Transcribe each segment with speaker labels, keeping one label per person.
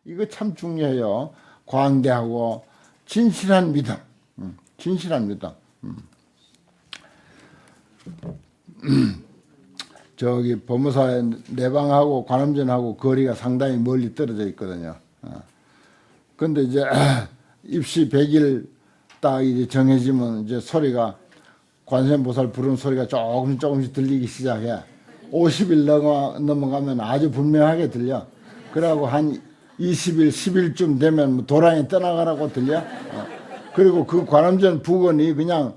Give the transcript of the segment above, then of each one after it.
Speaker 1: 이거 참 중요해요. 광대하고 진실한 믿음. 진실한 믿음. 저기 법무사의 내방하고 관음전하고 거리가 상당히 멀리 떨어져 있거든요. 근데 이제 입시 100일 딱 이제 정해지면 이제 소리가 관세음보살 부르는 소리가 조금씩 들리기 시작해. 50일 넘어가면 아주 분명하게 들려. 그러고 한 20일, 10일쯤 되면 뭐 도랑이 떠나가라고 들려. 그리고 그 관음전 부근이 그냥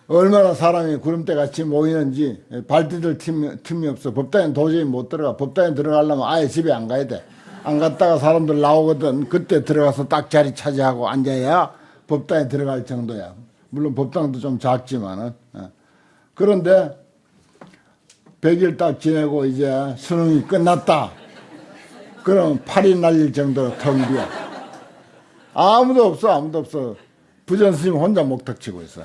Speaker 1: 얼마나 사람이 구름대 같이 모이는지 발 디딜 틈이 없어. 법당에 도저히 못 들어가. 법당에 들어가려면 아예 집에 안 가야 돼. 안 갔다가 사람들 나오거든. 그때 들어가서 딱 자리 차지하고 앉아야 법당에 들어갈 정도야. 물론 법당도 좀 작지만은. 그런데 100일 딱 지내고 이제 수능이 끝났다. 그럼 팔이 날릴 정도로 텅 비어. 아무도 없어. 부전스님 혼자 목탁 치고 있어.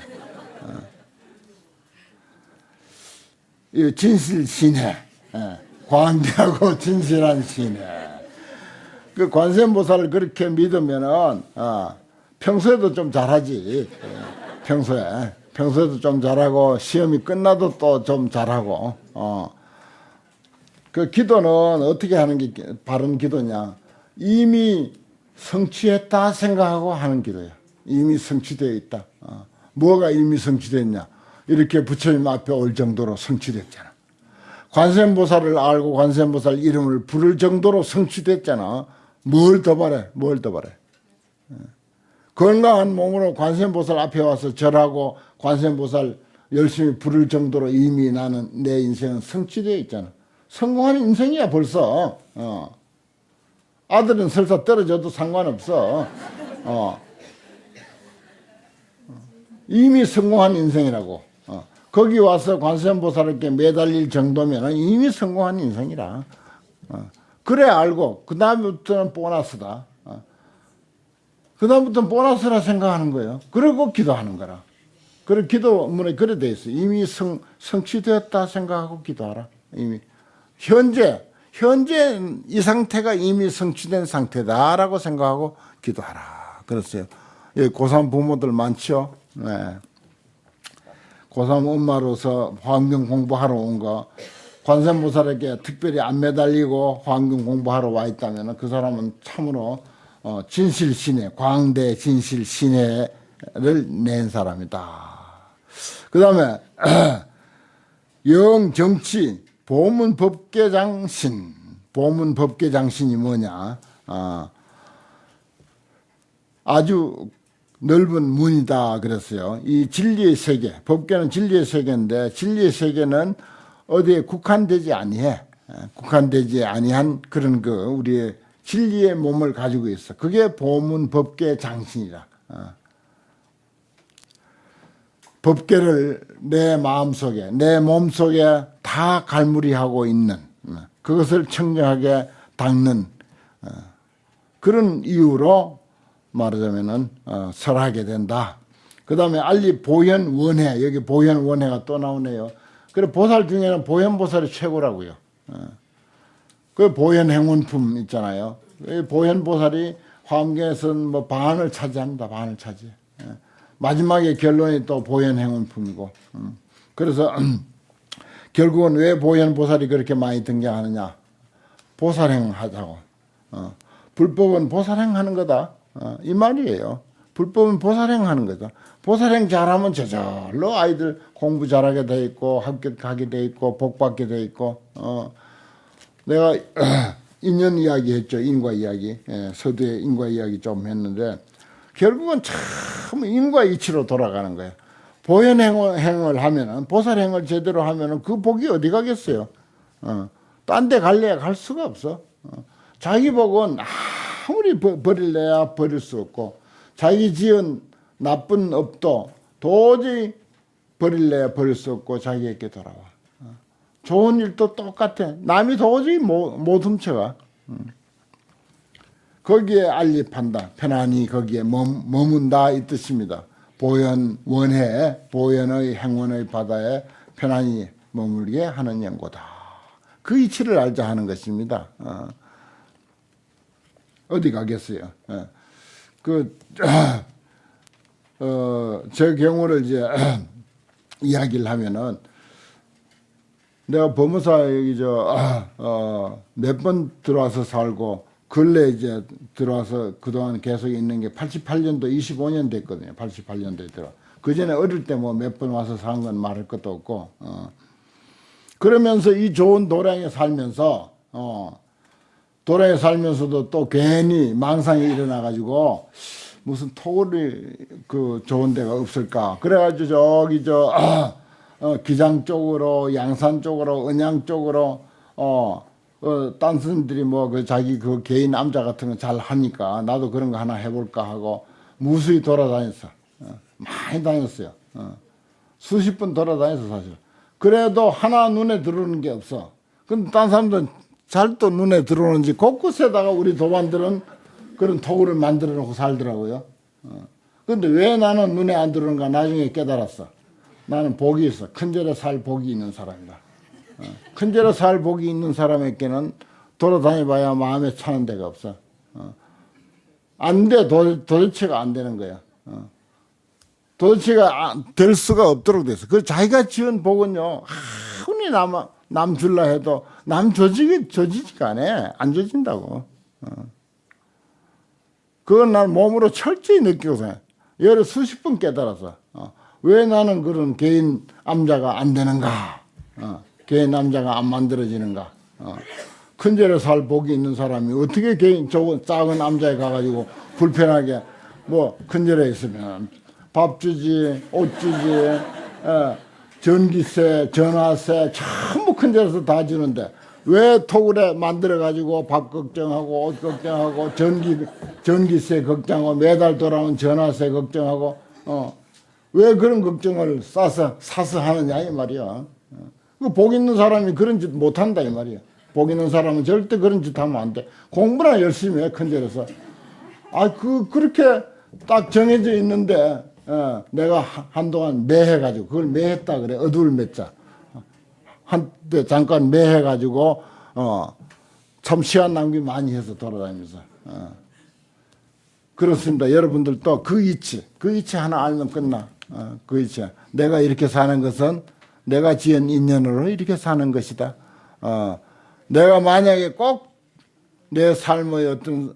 Speaker 1: 이 진실 신해. 광대하고 진실한 신해. 그 관세음보살을 그렇게 믿으면은, 평소에도 좀 잘하지. 평소에도 좀 잘하고, 시험이 끝나도 또 좀 잘하고, 그 기도는 어떻게 하는 게 바른 기도냐. 이미 성취했다 생각하고 하는 기도야. 이미 성취되어 있다. 뭐가 이미 성취됐냐. 이렇게 부처님 앞에 올 정도로 성취됐잖아. 관세음보살을 알고 관세음보살 이름을 부를 정도로 성취됐잖아. 뭘 더 바래. 건강한 몸으로 관세음보살 앞에 와서 절하고 관세음보살 열심히 부를 정도로 이미 나는 내 인생은 성취되어 있잖아. 성공한 인생이야 벌써. 아들은 설사 떨어져도 상관없어. 이미 성공한 인생이라고. 거기 와서 관세음보살에게 매달릴 정도면 이미 성공한 인생이라. 그래 알고 그 다음부터는 보너스다. 그 다음부터는 보너스라 생각하는 거예요. 그리고 기도하는 거라. 그래 기도문에 그래 돼 있어. 이미 성취되었다 생각하고 기도하라. 이미 현재 이 상태가 이미 성취된 상태다라고 생각하고 기도하라. 그랬어요. 여기 고3 부모들 많죠. 네. 고3 엄마로서 화엄경 공부하러 온 거 관세음보살에게 특별히 안 매달리고 화엄경 공부하러 와 있다면 그 사람은 참으로 진실신해, 광대 진실신해를 낸 사람이다. 그 다음에 영정치 보문법계장신. 보문법계장신이 뭐냐. 아주 넓은 문이다 그랬어요. 이 진리의 세계, 법계는 진리의 세계인데 진리의 세계는 어디에 국한되지 아니해. 국한되지 아니한 그런 우리의 진리의 몸을 가지고 있어. 그게 보문법계장신이라. 법계를 내 마음속에, 내 몸속에 다 갈무리하고 있는, 그것을 청정하게 닦는 그런 이유로 말하자면은 설하게 된다. 그 다음에 알리 보현원해. 여기 보현원해가 또 나오네요. 그래 보살 중에는 보현보살이 최고라고요. 그 보현행원품 있잖아요. 보현보살이 화엄경에서는 뭐 반을 차지합니다. 반을 차지. 마지막에 결론이 또 보현행원품이고. 그래서 결국은 왜 보현보살이 그렇게 많이 등장하느냐. 보살행 하자고. 불법은 보살행 하는 거다. 이 말이에요. 불법은 보살행 하는 거다. 보살행 잘하면 저절로 아이들 공부 잘하게 돼 있고 합격하게 돼 있고 복받게 돼 있고. 내가 인연 이야기 했죠. 인과 이야기. 서두에 인과 이야기 좀 했는데 결국은 참 인과 이치로 돌아가는 거예요. 보현행을 하면은 보살행을 제대로 하면은 그 복이 어디 가겠어요. 딴 데 갈래야 갈 수가 없어. 자기 복은 아무리 버릴래야 버릴 수 없고 자기 지은 나쁜 업도 도저히 버릴래야 버릴 수 없고 자기에게 돌아와. 좋은 일도 똑같아. 남이 도저히 못 훔쳐가. 거기에 안립한다. 편안히 거기에 머문다 이 뜻입니다. 보현 원해, 보현의 행원의 바다에 편안히 머물게 하는 연고다. 그 이치를 알자 하는 것입니다. 어디 가겠어요. 제 경우를 이제 이야기를 하면은 내가 법무사 여기 몇 번 들어와서 살고 근래 이제 들어와서 그동안 계속 있는 게 88년도 25년 됐거든요. 88년도에 들어. 그 전에 어릴 때 뭐 몇 번 와서 산 건 말할 것도 없고, 그러면서 이 좋은 도량에 살면서, 도량에 살면서도 또 괜히 망상이 일어나가지고 무슨 토굴이 그 좋은 데가 없을까. 그래가지고 기장 쪽으로, 양산 쪽으로, 언양 쪽으로, 딴 스님들이 뭐 그 자기 그 개인 암자 같은 거 잘 하니까 나도 그런 거 하나 해볼까 하고 무수히 돌아다녔어. 많이 다녔어요. 수십 번 돌아다녔어, 사실. 그래도 하나 눈에 들어오는 게 없어. 근데 딴 사람들은 잘 또 눈에 들어오는지 곳곳에다가 우리 도반들은 그런 토굴을 만들어 놓고 살더라고요. 근데 왜 나는 눈에 안 들어오는가 나중에 깨달았어. 나는 복이 있어. 큰절에 살 복이 있는 사람이다. 큰절에 살 복이 있는 사람에게는 돌아다녀봐야 마음에 차는 데가 없어. 안 돼. 도대체가 안 되는 거야. 도대체가 될 수가 없도록 됐어. 그 자기가 지은 복은요, 아무리 남 줄라 해도 남 조지지가 않아. 안 조진다고. 그건 난 몸으로 철저히 느끼고서 여러 수십 번 깨달아서 왜 나는 그런 개인 암자가 안 되는가? 개인 암자가 안 만들어지는가? 큰절에 살 복이 있는 사람이 어떻게 개인 작은 암자에 가가지고 불편하게 뭐 큰절에 있으면 밥 주지, 옷 주지, 전기세, 전화세 전부 큰절에서 다 주는데 왜 토굴에 만들어가지고 밥 걱정하고 옷 걱정하고 전기세 걱정하고 매달 돌아오는 전화세 걱정하고 왜 그런 걱정을 사서 하느냐 이 말이야. 그 복 있는 사람이 그런 짓 못한다 이 말이야. 복 있는 사람은 절대 그런 짓 하면 안 돼. 공부나 열심히 해 큰절에서. 그렇게 딱 정해져 있는데 내가 한동안 매해가지고 그걸 매했다 그래. 어두울 매자. 한때 잠깐 매해가지고 참 시간 낭비 많이 해서 돌아다니면서 그렇습니다. 여러분들도 그 이치 하나 알면 끝나. 그 이치 내가 이렇게 사는 것은 내가 지은 인연으로 이렇게 사는 것이다. 내가 만약에 꼭 내 삶의 어떤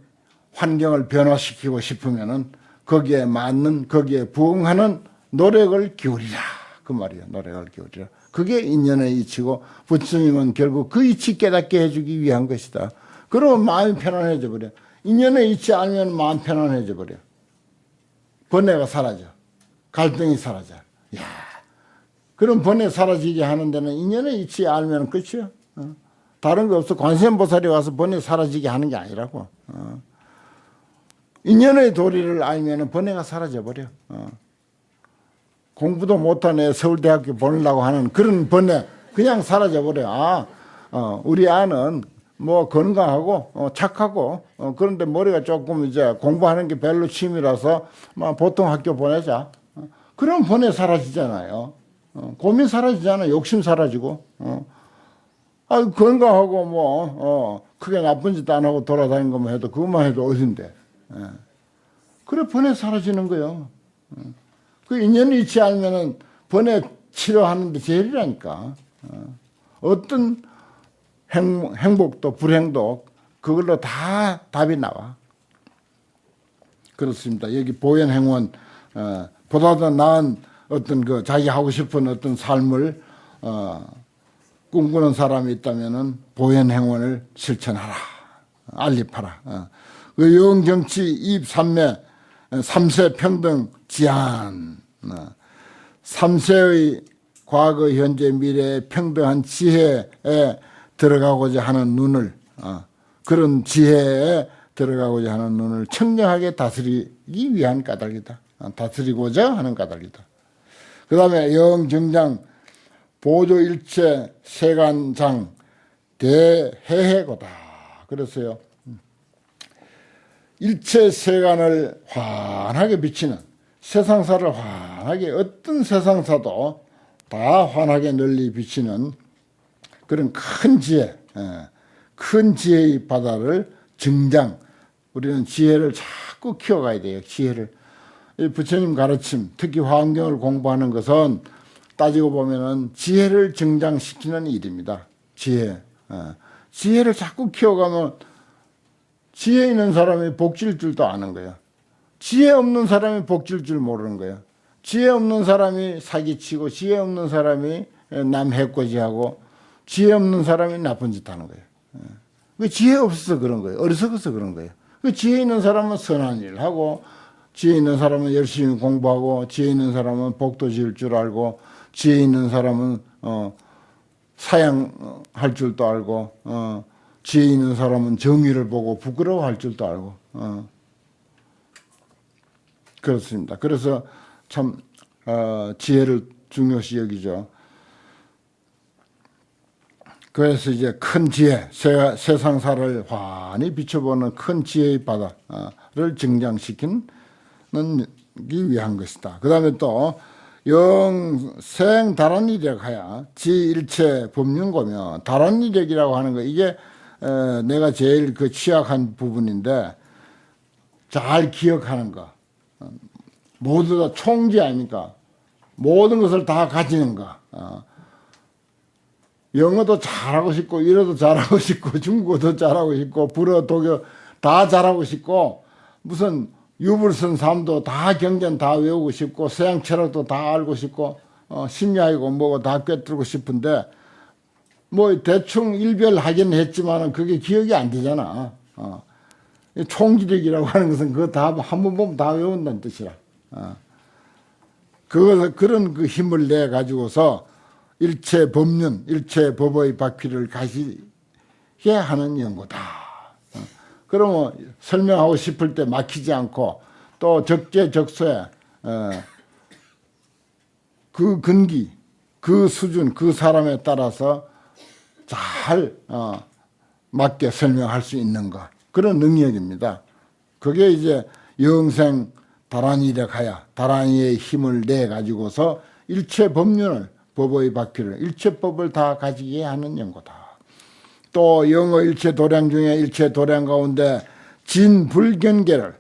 Speaker 1: 환경을 변화시키고 싶으면은 거기에 맞는 거기에 부응하는 노력을 기울이라 그 말이야. 노력을 기울이라. 그게 인연의 이치고 부처님은 결국 그 이치 깨닫게 해주기 위한 것이다. 그러면 마음이 편안해져 버려. 인연의 이치 알면 마음 편안해져 버려. 번뇌가 사라져. 갈등이 사라져. 야, 그럼 번뇌 사라지게 하는 데는 인연의 이치 알면 끝이야. 다른 거 없어. 관세음보살이 와서 번뇌 사라지게 하는 게 아니라고. 인연의 도리를 알면 번뇌가 사라져 버려. 공부도 못하네 서울대학교 보내려고 하는 그런 번뇌 그냥 사라져 버려. 우리 아는 뭐 건강하고 착하고 그런데 머리가 조금 이제 공부하는 게 별로 취미라서 보통 학교 보내자. 그럼 번뇌 사라지잖아요. 고민 사라지잖아. 욕심 사라지고. 건강하고 뭐 크게 나쁜 짓 안 하고 돌아다니는 것만 해도 그것만 해도 어딘데. 그래 번뇌 사라지는 거요. 그 인연 이치 알면은 번뇌 치료하는 데 제일이라니까. 어떤 행복도 불행도 그걸로 다 답이 나와. 그렇습니다. 여기 보현행원 보다 더 나은 어떤 그 자기 하고 싶은 어떤 삶을 꿈꾸는 사람이 있다면은 보현행원을 실천하라. 알립하라. 그 영정치 입삼매 3세 평등 지안 3세의 과거 현재 미래의 평등한 지혜에 들어가고자 하는 눈을 그런 지혜에 들어가고자 하는 눈을 청량하게 다스리기 위한 까닭이다. 다스리고자 하는 까닭이다. 그 다음에 영정장 보조일체 세간장 대해해고다. 그랬어요. 일체 세간을 환하게 비치는 세상사를 환하게 어떤 세상사도 다 환하게 널리 비치는 그런 큰 지혜, 큰 지혜의 바다를 정장 우리는 지혜를 자꾸 키워가야 돼요. 지혜를. 이 부처님 가르침, 특히 화엄경을 공부하는 것은 따지고 보면은 지혜를 증장시키는 일입니다. 지혜. 지혜를 자꾸 키워가면 지혜 있는 사람이 복질 줄도 아는 거예요. 지혜 없는 사람이 복질 줄 모르는 거예요. 지혜 없는 사람이 사기치고 지혜 없는 사람이 남 해코지하고 지혜 없는 사람이 나쁜 짓 하는 거예요. 그 지혜 없어서 그런 거예요. 어리석어서 그런 거예요. 그 지혜 있는 사람은 선한 일을 하고 지혜 있는 사람은 열심히 공부하고 지혜 있는 사람은 복도 지을 줄 알고 지혜 있는 사람은 사양할 줄도 알고 지혜 있는 사람은 정의를 보고 부끄러워할 줄도 알고 그렇습니다. 그래서 참 지혜를 중요시 여기죠. 그래서 이제 큰 지혜, 세상사를 환히 비춰보는 큰 지혜의 바다를 증장시키는 위한 것이다. 그 다음에 또 영생 다란이력 하야 지일체 법륜고며 다란이력이라고 하는 거 이게 내가 제일 그 취약한 부분인데 잘 기억하는 거 모두 다 총지 아닙니까? 모든 것을 다 가지는 거 영어도 잘하고 싶고 일어도 잘하고 싶고 중국어도 잘하고 싶고 불어 독어 다 잘하고 싶고 무슨 유불선 삶도 다 경전 다 외우고 싶고 서양 철학도 다 알고 싶고 심리학이고 뭐고 다 꿰뚫고 싶은데 뭐 대충 일별하긴 했지만은 그게 기억이 안 되잖아. 총기력이라고 하는 것은 그거 다 한 번 보면 다 외운다는 뜻이라. 그런 그 힘을 내 가지고서 일체 법륜, 일체 법의 바퀴를 가시게 하는 연구다. 그러면 설명하고 싶을 때 막히지 않고 또 적재적소에 그 근기, 그 수준, 그 사람에 따라서 잘 맞게 설명할 수 있는 것. 그런 능력입니다. 그게 이제 영생 다란이력 하야 다란이의 힘을 내 가지고서 일체 법륜을 법의 바퀴를 일체법을 다 가지게 하는 연구다. 또 영어 일체 도량 중에 일체 도량 가운데 진불경계를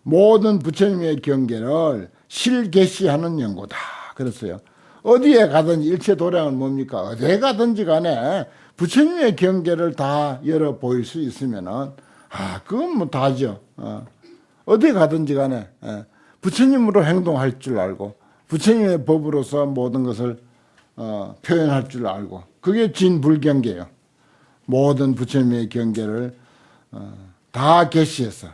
Speaker 1: 모든 부처님의 경계를 실계시하는 연구다. 그랬어요. 어디에 가든지 일체 도량은 뭡니까? 어디에 가든지 간에 부처님의 경계를 다 열어 보일 수 있으면은 그건 뭐 다죠. 어디 가든지 간에 부처님으로 행동할 줄 알고 부처님의 법으로서 모든 것을 표현할 줄 알고 그게 진불경계예요. 모든 부처님의 경계를 다 계시해서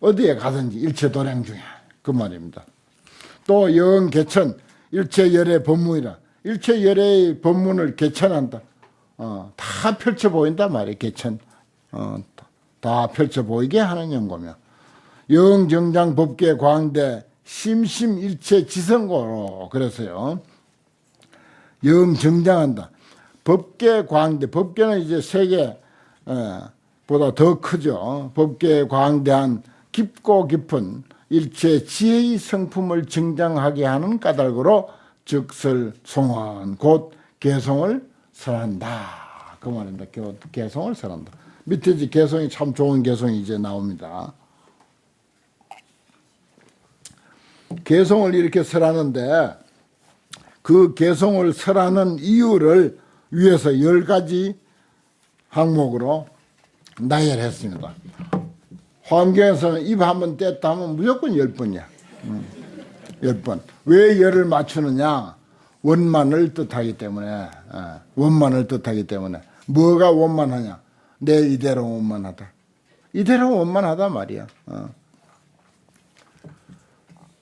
Speaker 1: 어디에 가든지 일체 도량 중에 그 말입니다. 또 영개천 일체열의 법문이라 일체열의 법문을 개천한다. 다 펼쳐 보인다 말이에요. 개천 다 펼쳐 보이게 하는 연구며 영정장 법계 광대 심심일체 지성고로 그래서요. 영정장한다. 법계 광대 법계는 이제 세계보다 더 크죠. 법계 광대한 깊고 깊은 일체 지혜의 성품을 증장하게 하는 까닭으로 즉설송원 곧 개성을 설한다. 그 말입니다. 개성을 설한다. 밑에 이제 개성이 참 좋은 개성이 이제 나옵니다. 개성을 이렇게 설하는데 그 개성을 설하는 이유를 위해서 10가지 항목으로 나열했습니다. 화엄경에서는 입 한번 뗐다 하면 무조건 10번이야. 10번. 왜 열을 맞추느냐? 원만을 뜻하기 때문에. 원만을 뜻하기 때문에. 뭐가 원만하냐? 내 이대로 원만하다. 이대로 원만하다 말이야.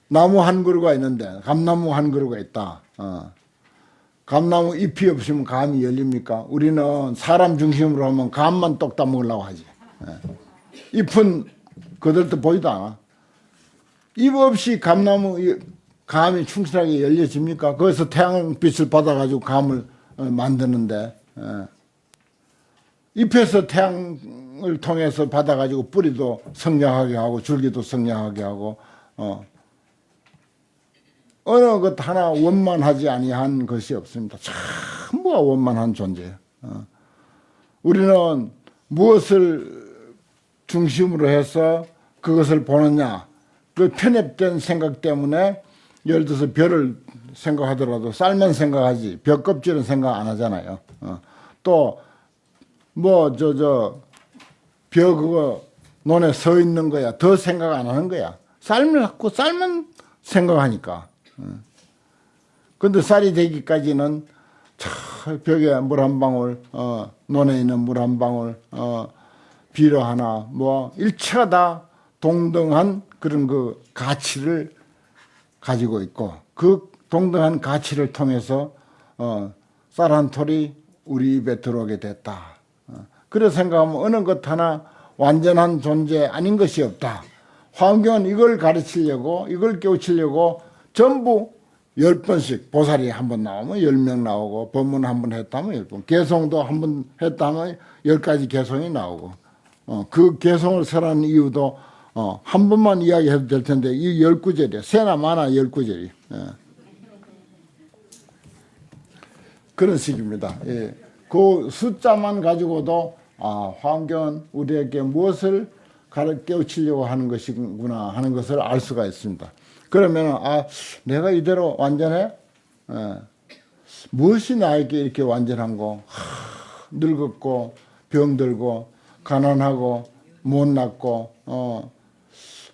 Speaker 1: 나무 한 그루가 있는데 감나무 한 그루가 있다. 감나무 잎이 없으면 감이 열립니까? 우리는 사람 중심으로 하면 감만 똑 따먹으려고 하지. 잎은 그들도 보이도 않아. 잎 없이 감이 충실하게 열려집니까? 거기서 태양빛을 받아가지고 감을 만드는데 잎에서 태양을 통해서 받아가지고 뿌리도 성장하게 하고 줄기도 성장하게 하고 어느 것 하나 원만하지 아니한 것이 없습니다. 전부가 원만한 존재예요. 우리는 무엇을 중심으로 해서 그것을 보느냐. 그 편협된 생각 때문에 예를 들어서 별을 생각하더라도 쌀만 생각하지 별 껍질은 생각 안 하잖아요. 또 뭐 벼 그거 논에 서 있는 거야. 더 생각 안 하는 거야. 쌀만 갖고 쌀만 생각하니까. 근데 쌀이 되기까지는 저 벽에 물 한 방울, 논에 있는 물 한 방울, 비료 하나, 뭐 일체가 다 동등한 그런 그 가치를 가지고 있고 그 동등한 가치를 통해서 쌀 한 톨이 우리 입에 들어오게 됐다. 그래서 생각하면 어느 것 하나 완전한 존재 아닌 것이 없다. 화엄경은 이걸 가르치려고 이걸 깨우치려고 전부 10번씩 보살이 한 번 나오면 10명 나오고 법문 한 번 했다면 10번 개송도 한 번 했다면 10가지 개송이 나오고 그 개송을 설하는 이유도 한 번만 이야기해도 될 텐데 이 10구절이야. 세나 마나 10구절이. 그런 식입니다. 예. 그 숫자만 가지고도 화엄경은 우리에게 무엇을 깨우치려고 하는 것이구나 하는 것을 알 수가 있습니다. 그러면 내가 이대로 완전해? 무엇이 나에게 이렇게 완전한 거? 늙었고 병들고 가난하고 못났고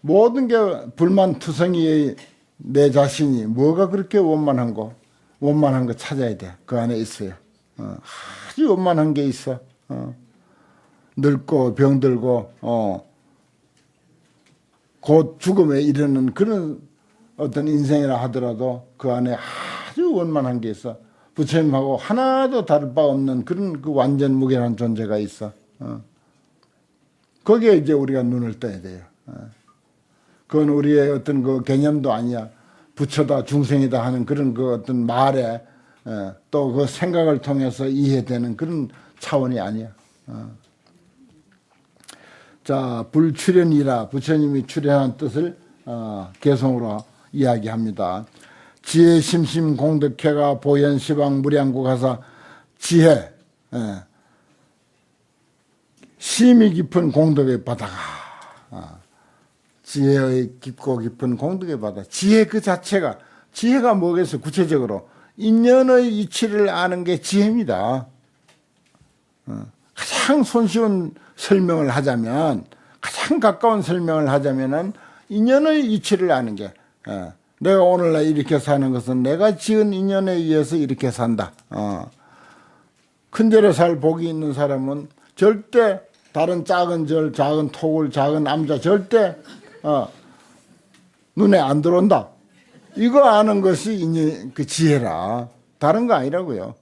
Speaker 1: 모든 게 불만투성이의 내 자신이 뭐가 그렇게 원만한 거? 원만한 거 찾아야 돼. 그 안에 있어요. 아주 원만한 게 있어. 늙고 병들고 곧 죽음에 이르는 그런 어떤 인생이라 하더라도 그 안에 아주 원만한 게 있어. 부처님하고 하나도 다를 바 없는 그런 그 완전 무결한 존재가 있어. 거기에 이제 우리가 눈을 떠야 돼요. 그건 우리의 어떤 그 개념도 아니야. 부처다 중생이다 하는 그런 그 어떤 말에 또 그 생각을 통해서 이해되는 그런 차원이 아니야. 자, 불출현이라 부처님이 출현한 뜻을 개성으로 이야기합니다. 지혜 심심 공덕회가 보현 시방 무량구 가사 지혜 심이 깊은 공덕의 바다가 지혜의 깊고 깊은 공덕의 바다. 지혜 그 자체가 지혜가 뭐겠어? 구체적으로 인연의 이치를 아는 게 지혜입니다. 가장 손쉬운 설명을 하자면 가장 가까운 설명을 하자면은 인연의 이치를 아는 게 내가 오늘날 이렇게 사는 것은 내가 지은 인연에 의해서 이렇게 산다. 큰 절에 살 복이 있는 사람은 절대 다른 작은 절, 작은 토굴, 작은 암자 절대 눈에 안 들어온다. 이거 아는 것이 인연, 그 지혜라. 다른 거 아니라고요.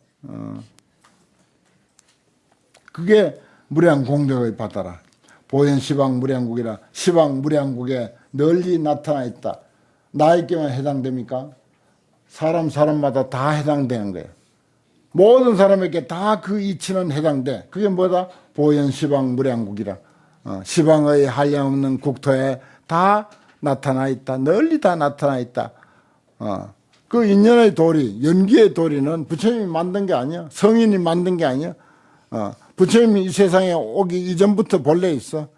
Speaker 1: 그게 무량공덕의 바다라. 보현 시방 무량국이라. 시방 무량국에 널리 나타나 있다. 나에게만 해당됩니까? 사람마다 다 해당되는 거예요. 모든 사람에게 다 그 이치는 해당돼. 그게 뭐다? 보현 시방 무량국이라. 시방의 한량없는 국토에 다 나타나 있다. 널리 다 나타나 있다. 그 인연의 도리, 연기의 도리는 부처님이 만든 게 아니야. 성인이 만든 게 아니야. 부처님이 이 세상에 오기 이전부터 본래 있어.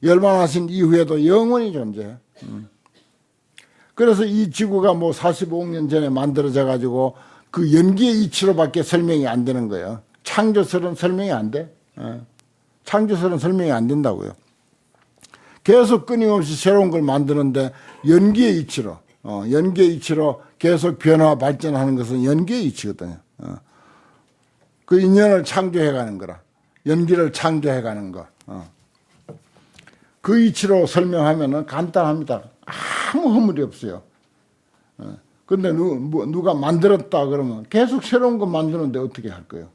Speaker 1: 열반하신 이후에도 영원히 존재해. 그래서 이 지구가 뭐 45억 년 전에 만들어져 가지고 그 연기의 이치로밖에 설명이 안 되는 거예요. 창조설은 설명이 안 돼. 창조설은 설명이 안 된다고요. 계속 끊임없이 새로운 걸 만드는데 연기의 이치로, 연기의 이치로 계속 변화 발전하는 것은 연기의 이치거든요. 그 인연을 창조해 가는 거라. 연기를 장조해 가는 거. 그 이치로 설명하면은 간단합니다. 아무 허물이 없어요. 근데 누가 만들었다 그러면 계속 새로운 거 만드는데 어떻게 할 거예요?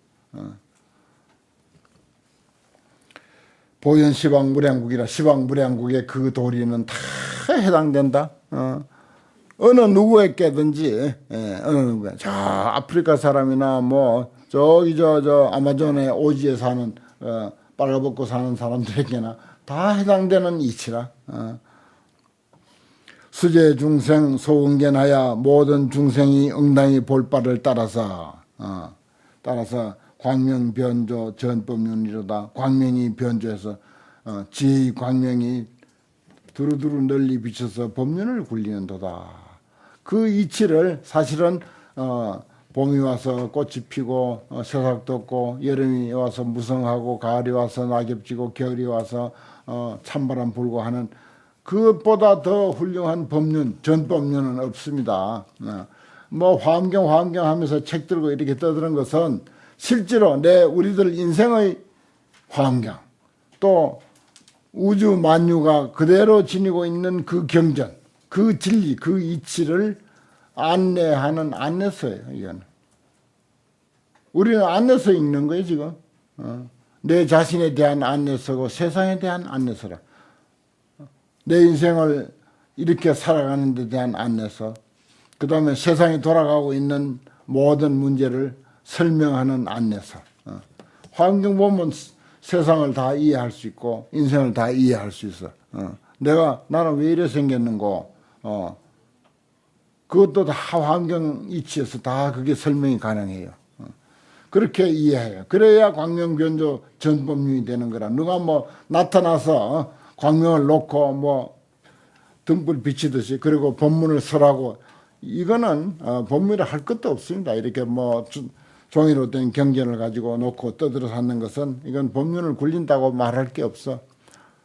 Speaker 1: 보현 시방 무량국이라. 시방 무량국의 그 도리는 다 해당된다. 어느 누구에게든지, 어느 누구에. 저 아프리카 사람이나 뭐 저기 저 아마존의 오지에 사는 빨가벗고 사는 사람들에게나 다 해당되는 이치라. 수제 중생 소응견하여 모든 중생이 응당히 볼 바를 따라서 광명 변조 전법륜이로다. 광명이 변조해서 지혜의 광명이 두루두루 널리 비쳐서 법륜을 굴리는도다. 그 이치를 사실은 봄이 와서 꽃이 피고 새싹 돋고, 여름이 와서 무성하고, 가을이 와서 낙엽 지고, 겨울이 와서 찬바람 불고 하는 그것보다 더 훌륭한 법륜, 전법륜은 없습니다. 뭐 화엄경 하면서 책 들고 이렇게 떠드는 것은 실제로 우리들 인생의 화엄경, 또 우주 만유가 그대로 지니고 있는 그 경전, 그 진리, 그 이치를 안내하는 안내서예요. 이건 우리는 안내서 읽는 거예요 지금. 내 자신에 대한 안내서고 세상에 대한 안내서라. 내 인생을 이렇게 살아가는 데 대한 안내서, 그 다음에 세상이 돌아가고 있는 모든 문제를 설명하는 안내서. 화엄경 보면 세상을 다 이해할 수 있고 인생을 다 이해할 수 있어. 나는 왜 이래 생겼는고, 그것도 다 화엄경 이치에서 다 그게 설명이 가능해요. 그렇게 이해해요. 그래야 광명변조 전법륜이 되는 거라. 누가 뭐 나타나서 광명을 놓고 뭐 등불 비치듯이 그리고 법문을 설하고, 이거는 법문을 할 것도 없습니다. 이렇게 뭐 종이로 된 경전을 가지고 놓고 떠들어서 하는 것은 이건 법륜을 굴린다고 말할 게 없어.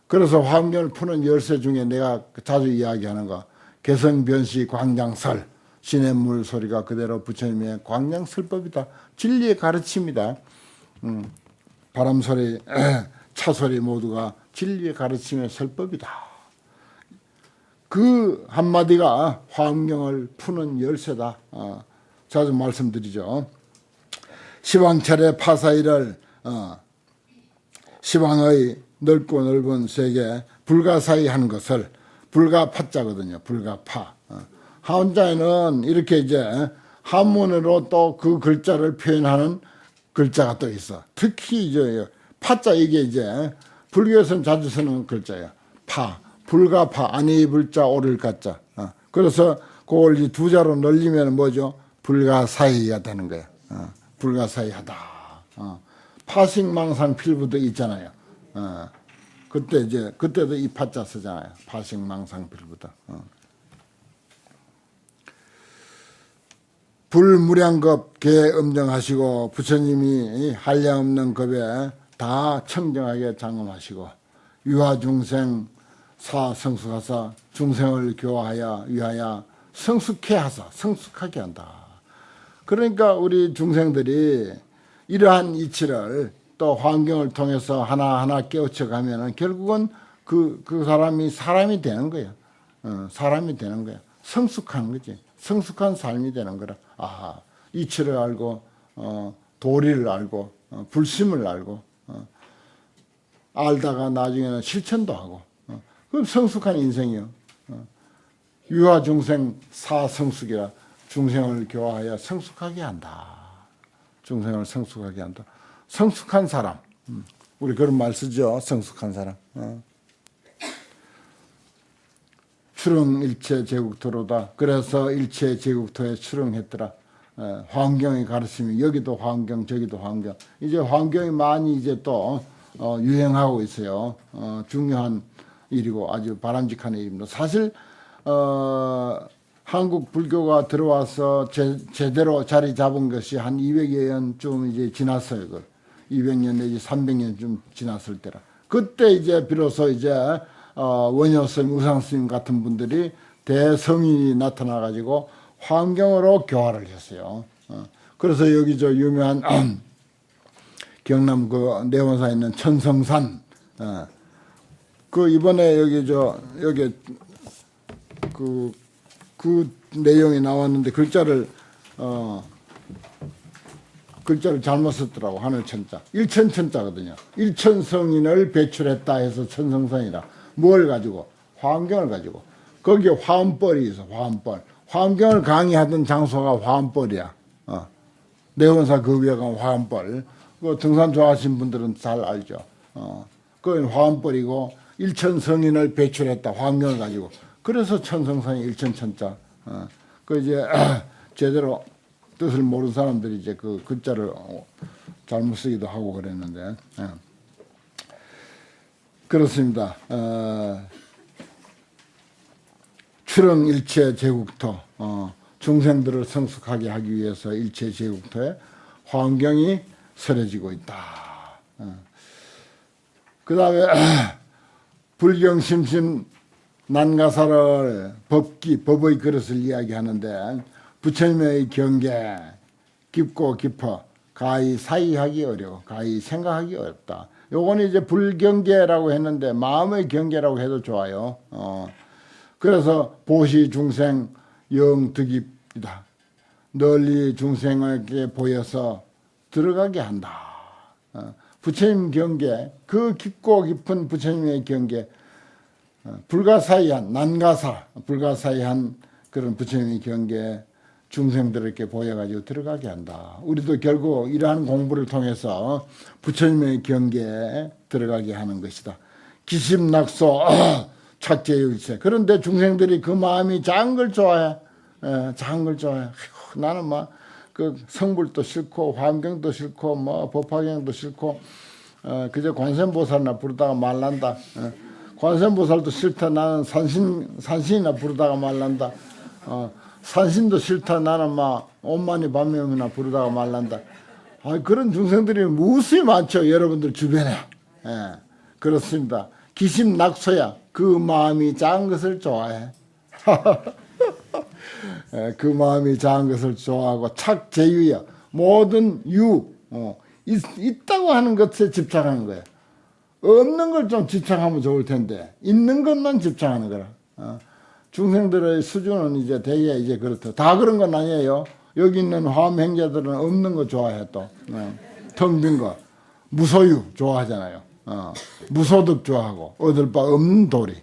Speaker 1: 그래서 화엄경을 푸는 열쇠 중에 내가 자주 이야기하는 거, 개성변시 광장설, 시냇물 소리가 그대로 부처님의 광장설법이다. 진리의 가르침이다. 바람소리, 차소리 모두가 진리의 가르침의 설법이다. 그 한마디가 화엄경을 푸는 열쇠다. 자주 말씀드리죠. 시방철의 파사이를 시방의 넓고 넓은 세계 불가사의 한 것을, 불가파자거든요. 불가파. 한자에는 이렇게 이제 한문으로 또 그 글자를 표현하는 글자가 또 있어. 특히 이제 파자, 이게 이제 불교에서는 자주 쓰는 글자예요. 파, 불가파, 아니 불자 오를 가자. 그래서 그걸 이 두 자로 늘리면 뭐죠? 불가사의가 되는 거예요. 불가사의하다. 파식망상 필부도 있잖아요. 그때도 이 파자 쓰잖아요. 파식망상 필부도. 불무량겁 개음정하시고, 부처님이 한량없는 겁에 다 청정하게 장엄하시고, 유하중생 사성숙하사, 중생을 교화하여 위하여 성숙해 하사, 성숙하게 한다. 그러니까 우리 중생들이 이러한 이치를 또 환경을 통해서 하나하나 깨우쳐 가면은 결국은 그 사람이 되는 거예요. 사람이 되는 거예요. 성숙한 거지. 성숙한 삶이 되는 거라. 이치를 알고, 도리를 알고, 불심을 알고, 알다가 나중에는 실천도 하고, 그럼 성숙한 인생이요. 유아중생 사성숙이라. 중생을 교화하여 성숙하게 한다. 중생을 성숙하게 한다. 성숙한 사람. 우리 그런 말 쓰죠. 성숙한 사람. 출흥일체 제국토로다. 그래서 일체 제국토에 출흥했더라. 화엄경의 가르침이 여기도 화엄경 저기도 화엄경. 이제 화엄경이 많이 이제 또 유행하고 있어요. 중요한 일이고 아주 바람직한 일입니다. 사실 한국 불교가 들어와서 제대로 자리 잡은 것이 한 200여 년쯤 이제 지났어요. 200년 내지 300년 좀 지났을 때라. 그때 이제 비로소 이제 원효스님, 우상스님 같은 분들이 대성인이 나타나가지고 화엄경으로 교화를 했어요. 그래서 여기 저 유명한 경남 그 내원사에 있는 천성산, 그 이번에 여기 그 내용이 나왔는데 글자를 잘못 썼더라고. 하늘천자. 일천천자거든요. 일천성인을 배출했다 해서 천성산이라. 뭘 가지고? 화엄경을 가지고. 거기에 화엄벌이 있어. 화엄벌. 화엄경을 강의하던 장소가 화엄벌이야. 내원사 그 위에 가 화엄벌. 그 등산 좋아하시는 분들은 잘 알죠. 그건 화엄벌이고 일천성인을 배출했다. 화엄경을 가지고. 그래서 천성산이 일천천자. 그 이제 제대로 뜻을 모르는 사람들이 이제 그 글자를 잘못 쓰기도 하고 그랬는데. 그렇습니다. 출흥일체 제국토, 중생들을 성숙하게 하기 위해서 일체 제국토에 환경이 서려지고 있다. 그 다음에 불경심심 난가사를 법의 그릇을 이야기하는데 부처님의 경계 깊고 깊어 가히 사이하기 어려워, 가히 생각하기 어렵다. 요거는 이제 불경계라고 했는데 마음의 경계라고 해도 좋아요. 그래서 보시 중생 영득입이다. 널리 중생에게 보여서 들어가게 한다. 부처님 경계, 그 깊고 깊은 부처님의 경계, 불가사의한 불가사의한 그런 부처님의 경계 중생들에게 보여가지고 들어가게 한다. 우리도 결국 이러한 공부를 통해서 부처님의 경계에 들어가게 하는 것이다. 기심낙소 착제일체. 그런데 중생들이 그 마음이 작은 걸 좋아해. 작은 걸 좋아해. 아이고, 나는 막 그 성불도 싫고 환경도 싫고 뭐 법화경도 싫고 그저 관세음보살나 부르다가 말란다. 관세음보살도 싫다. 나는 산신이나 부르다가 말란다. 산신도 싫다. 나는 막 엄만이 반명이나 부르다가 말란다. 그런 중생들이 무수히 많죠. 여러분들 주변에. 그렇습니다. 기심낙소야. 그 마음이 작은 것을 좋아해. 그 마음이 작은 것을 좋아하고 착제유야. 모든 있다고 하는 것에 집착하는 거야. 없는 걸 좀 집착하면 좋을 텐데 있는 것만 집착하는 거라. 중생들의 수준은 이제 되게 이제 그렇다. 다 그런 건 아니에요. 여기 있는 화엄행자들은 없는 거 좋아해 또. 텅 빈 거. 무소유 좋아하잖아요. 무소득 좋아하고 얻을 바 없는 도리.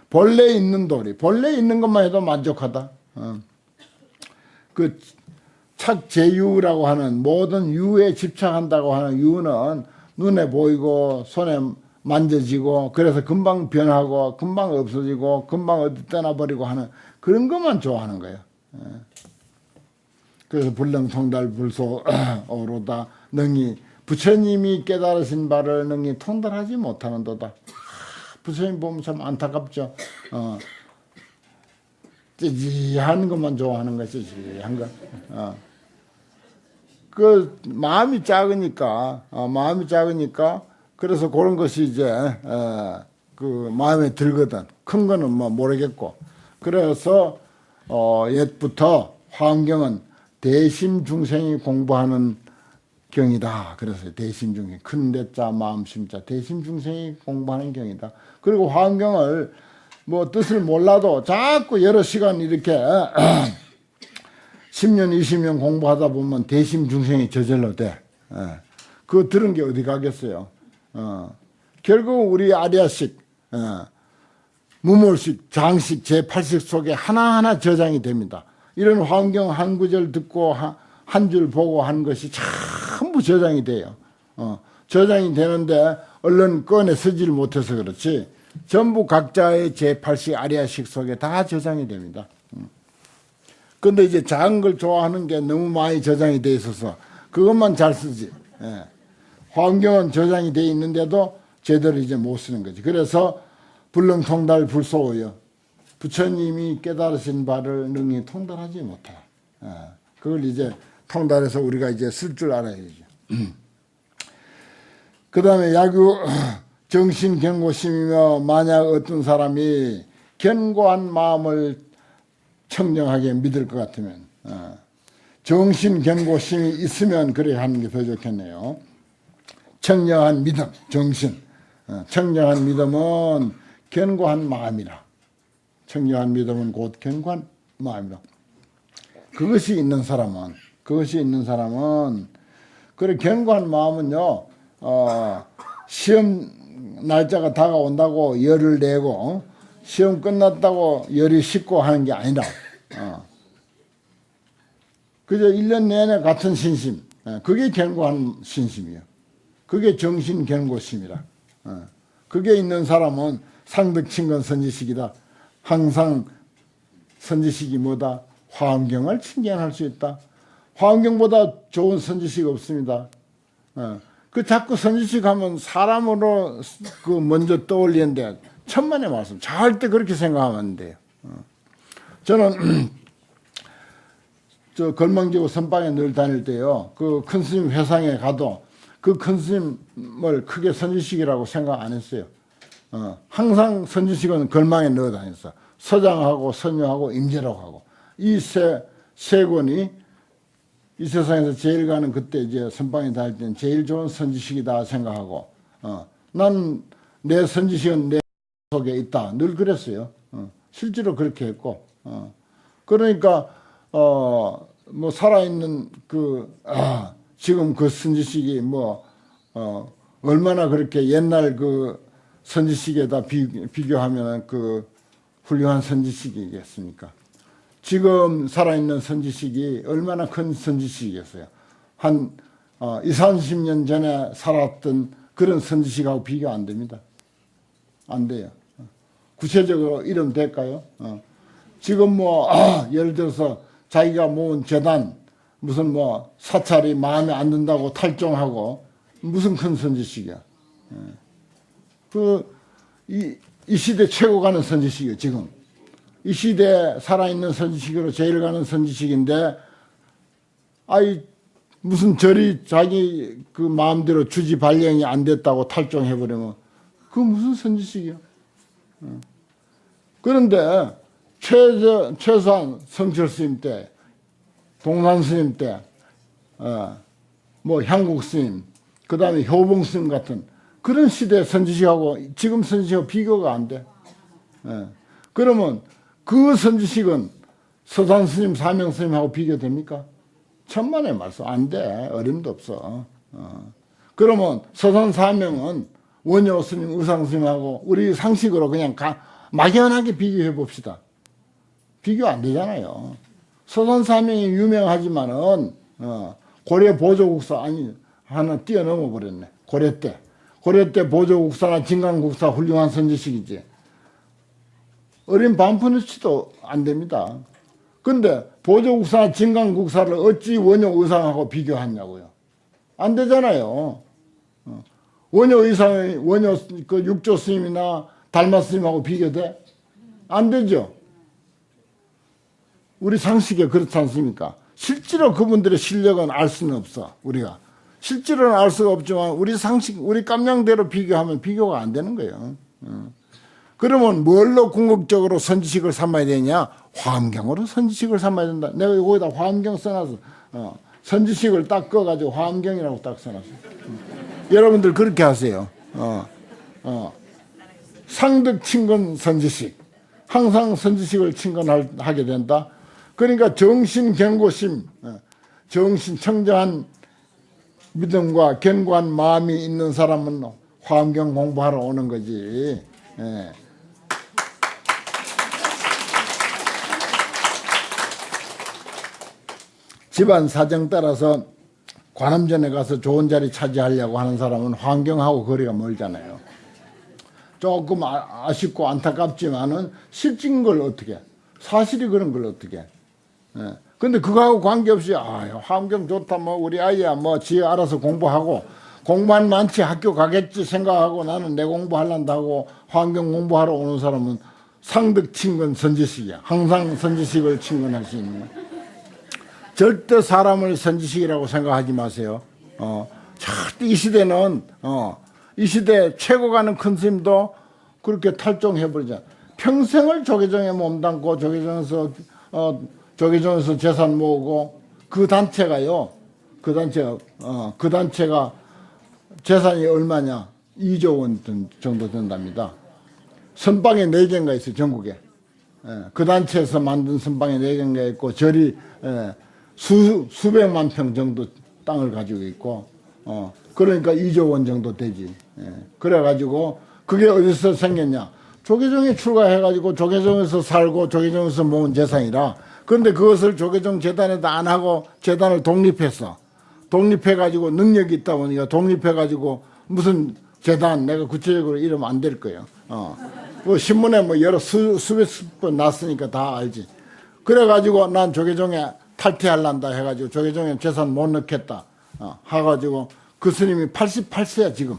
Speaker 1: 본래 있는 도리. 본래 있는 것만 해도 만족하다. 그 착제유라고 하는 모든 유에 집착한다고 하는 유는 눈에 보이고 손에 만져지고 그래서 금방 변하고 금방 없어지고 금방 어디 떠나버리고 하는 그런 것만 좋아하는 거예요. 그래서 불능통달불소오로다 능히 부처님이 깨달으신 바를 능히 통달하지 못하는도다. 부처님 보면 참 안타깝죠. 찌지한 것만 좋아하는 거지, 찌지한 거. 그 마음이 작으니까 그래서 그런 것이 이제 그 마음에 들거든. 큰 거는 뭐 모르겠고. 그래서 옛부터 화엄경은 대심 중생이 공부하는 경이다. 그래서 대심 중생, 큰 대자 마음심자 대심 중생이 공부하는 경이다. 그리고 화엄경을 뭐 뜻을 몰라도 자꾸 여러 시간 이렇게 10년, 20년 공부하다 보면 대심 중생이 저절로 돼. 그거 들은 게 어디 가겠어요. 결국 우리 아리아식, 무몰식, 장식, 제8식 속에 하나하나 저장이 됩니다. 이런 화엄경 한 구절 듣고 한 줄 보고 한 것이 전부 저장이 돼요. 저장이 되는데 얼른 꺼내 쓰지를 못해서 그렇지 전부 각자의 제8식 아리아식 속에 다 저장이 됩니다. 근데 이제 작은 걸 좋아하는 게 너무 많이 저장이 돼 있어서 그것만 잘 쓰지. 화엄경은 저장이 돼 있는데도 제대로 이제 못 쓰는 거지. 그래서 불능통달 불소오여. 부처님이 깨달으신 바를 능히 통달하지 못해. 그걸 이제 통달해서 우리가 이제 쓸 줄 알아야죠. 그 다음에 야규 정신견고심이며 만약 어떤 사람이 견고한 마음을 청정하게 믿을 것 같으면 정신견고심이 있으면 그래 하는 게 더 좋겠네요. 청정한 믿음, 정신. 청정한 믿음은 견고한 마음이라. 청정한 믿음은 곧 견고한 마음이라. 그것이 있는 사람은 그래 견고한 마음은요. 시험 날짜가 다가온다고 열을 내고 시험 끝났다고 열이 식고 하는 게 아니라 그저 1년 내내 같은 신심. 그게 견고한 신심이에요. 그게 정신 견고심이라. 그게 있는 사람은 상득친건 선지식이다. 항상 선지식이 뭐다? 화엄경을 칭견할 수 있다. 화엄경보다 좋은 선지식 없습니다. 그 자꾸 선지식 하면 사람으로 그 먼저 떠올리는데 천만의 말씀. 절대 그렇게 생각하면 안 돼요. 저는 저 걸망지구 선방에 늘 다닐 때요. 그 큰 스님 회상에 가도 그 큰 스님을 크게 선지식이라고 생각 안 했어요. 항상 선지식은 걸망에 넣어 다녔어. 서장하고 선녀하고 임재라고 하고 이 세 권이 이 세상에서 제일 가는 그때 이제 선방에 다닐 때는 제일 좋은 선지식이다 생각하고 난 내 선지식은 내 속에 있다 늘 그랬어요. 실제로 그렇게 했고 그러니까 뭐 살아있는 지금 그 선지식이 얼마나 그렇게 옛날 그 선지식에다 비교하면 그 훌륭한 선지식이겠습니까? 지금 살아있는 선지식이 얼마나 큰 선지식이겠어요? 한 20, 30년 전에 살았던 그런 선지식하고 비교 안 됩니다. 안 돼요. 구체적으로 이름 될까요? 지금 예를 들어서 자기가 모은 재단 무슨 사찰이 마음에 안 든다고 탈종하고 무슨 큰 선지식이야. 이 시대 최고 가는 선지식이에요, 지금. 이 시대에 살아있는 선지식으로 제일 가는 선지식인데, 무슨 절이 자기 그 마음대로 주지 발령이 안 됐다고 탈종해버리면, 그거 무슨 선지식이야? 그런데, 최소한 성철 스님 때, 동산 스님 때, 향국 스님, 그 다음에 효봉 스님 같은 그런 시대 선지식하고 지금 선지식하고 비교가 안 돼. 그러면 그 선지식은 서산 스님, 사명 스님하고 비교됩니까? 천만의 말씀. 안 돼. 어림도 없어. 그러면 서산 사명은 원효 스님, 의상 스님하고 우리 상식으로 그냥 막연하게 비교해 봅시다. 비교 안 되잖아요. 서산 사명이 유명하지만은 고려 보조국사 하나 뛰어넘어 버렸네. 고려 때 보조국사나 진강국사 훌륭한 선지식이지. 어린 반푼어치도 안 됩니다. 근데 보조국사나 진강국사를 어찌 원효 의상하고 비교하냐고요. 안 되잖아요. 원효 의상이 원효 그 육조 스님이나 달마 스님하고 비교돼? 안 되죠. 우리 상식에 그렇지 않습니까? 실제로 그분들의 실력은 알 수는 없어. 우리가 실제로는 알 수가 없지만 우리 상식, 우리 깜냥대로 비교하면 비교가 안 되는 거예요. 그러면 뭘로 궁극적으로 선지식을 삼아야 되냐? 화엄경으로 선지식을 삼아야 된다. 내가 여기다 화엄경 써놨어. 선지식을 딱 꺼가지고 화엄경이라고 딱 써놨어. 여러분들 그렇게 하세요. 상득 친근 선지식. 항상 선지식을 친근하게 된다. 그러니까 정신 견고심, 정신 청정한 믿음과 견고한 마음이 있는 사람은 화엄경 공부하러 오는 거지. 예. 집안 사정 따라서 관음전에 가서 좋은 자리 차지하려고 하는 사람은 화엄경하고 거리가 멀잖아요. 조금 아쉽고 안타깝지만은 실진 걸 어떻게, 사실이 그런 걸 어떻게. 예. 근데 그거하고 관계없이 화엄경 좋다 우리 아이야 지 알아서 공부하고 공부한 많지 학교 가겠지 생각하고 나는 내 공부하려고 화엄경 공부하러 오는 사람은 상득 친근 선지식이야. 항상 선지식을 친근할 수 있는. 절대 사람을 선지식이라고 생각하지 마세요. 절대 이 시대는 이 시대 최고 가는 큰 스님도 그렇게 탈종해버리잖아. 평생을 조계종에 몸담고 조계종에서 재산 모으고 그 단체가 재산이 얼마냐? 2조 원 정도 된답니다. 선방에 4개인가 있어요, 전국에. 그 단체에서 만든 선방에 4개인가 있고, 절이 수백만 평 정도 땅을 가지고 있고, 그러니까 2조 원 정도 되지. 그래가지고, 그게 어디서 생겼냐? 조계종에 출가해가지고, 조계종에서 살고, 조계종에서 모은 재산이라, 그런데 그것을 조계종 재단에다 안 하고 재단을 독립했어. 독립해가지고 능력이 있다 보니까 독립해가지고 무슨 재단 내가 구체적으로 이름 안 될 거예요. 그 신문에 여러 수백 번 났으니까 다 알지. 그래가지고 난 조계종에 탈퇴할란다 해가지고 조계종에 재산 못 넣겠다. 해가지고 그 스님이 88세야 지금.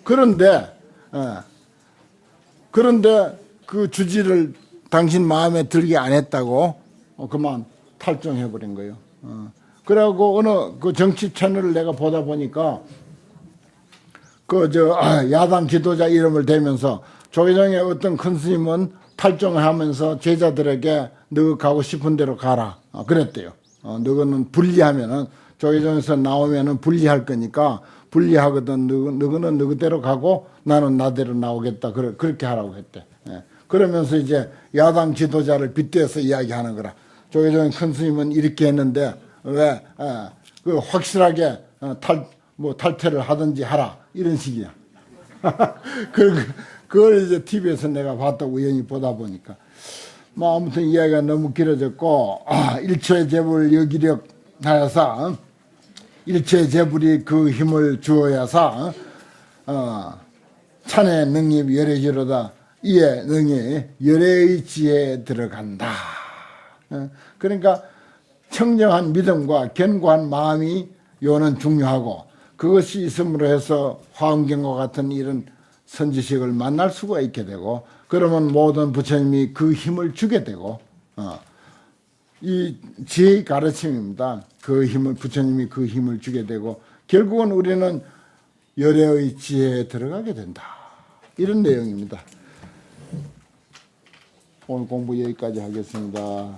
Speaker 1: 그런데 그런데 그 주지를 당신 마음에 들게 안 했다고 그만 탈종해버린 거예요. 그래갖고 어느 그 정치 채널을 내가 보다 보니까 야당 지도자 이름을 대면서 조계종의 어떤 큰 스님은 탈종을 하면서 제자들에게 너 가고 싶은 대로 가라 그랬대요. 너는 분리하면은 조계종에서 나오면은 분리할 거니까 분리하거든. 너는 너그대로 가고 나는 나대로 나오겠다. 그렇게 하라고 했대. 그러면서 이제 야당 지도자를 빗대서 이야기하는 거라. 조계종 큰 스님은 이렇게 했는데 왜 그 확실하게 탈퇴를 하든지 하라 이런 식이야. 그걸 이제 TV에서 내가 봤다고 우연히 보다 보니까 뭐 아무튼 이야기가 너무 길어졌고 일체 재불 여기력 하여사 일체 재불이 그 힘을 주어야사 찬의 능립 열애지로다 이에 능이 열애의 지혜에 들어간다. 그러니까 청정한 믿음과 견고한 마음이 요는 중요하고 그것이 있음으로 해서 화엄경과 같은 이런 선지식을 만날 수가 있게 되고 그러면 모든 부처님이 그 힘을 주게 되고 이 지혜의 가르침입니다. 그 힘을 부처님이 그 힘을 주게 되고 결국은 우리는 열애의 지혜에 들어가게 된다. 이런 내용입니다. 오늘 공부 여기까지 하겠습니다.